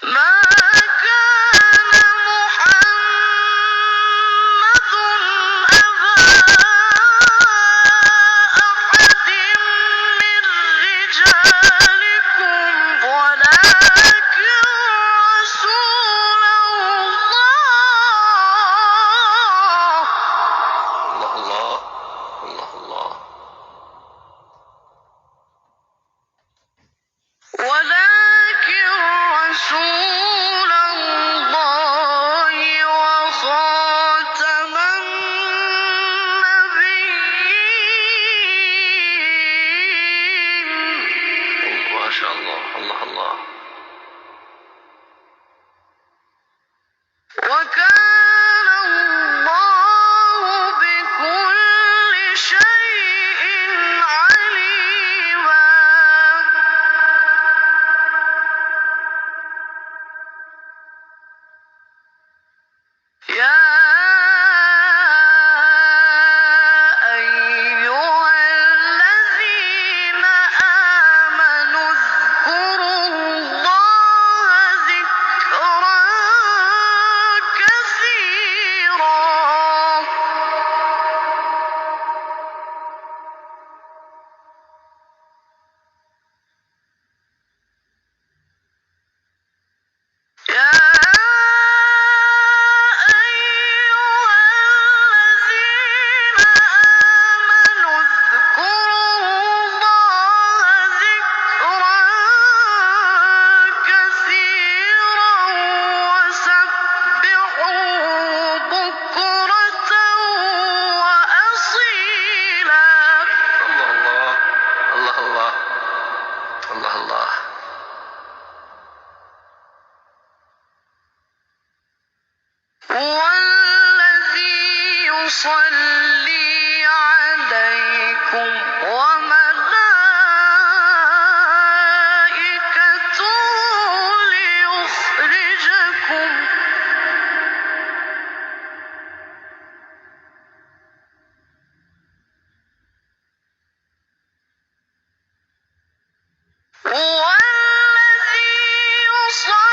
ما كان محمد أبا أحد من رجالكم ولكن رسول الله. الله الله ولكن رسول الله وخاتم النبيين. ما شاء الله. الله الله. وكان الله بكل شيء عليما. يا أيها الذين آمنوا اذكروا الله ذكرا كثيرا. يا أيها الذين آمنوا اذكروا الله ذكرا كثيرا وسبحوه بكرة وأصيلا. الله الله. الله الله. الله الله. هو الذي يصلي عليكم وملائكته ليخرجكم هو الذي يصلي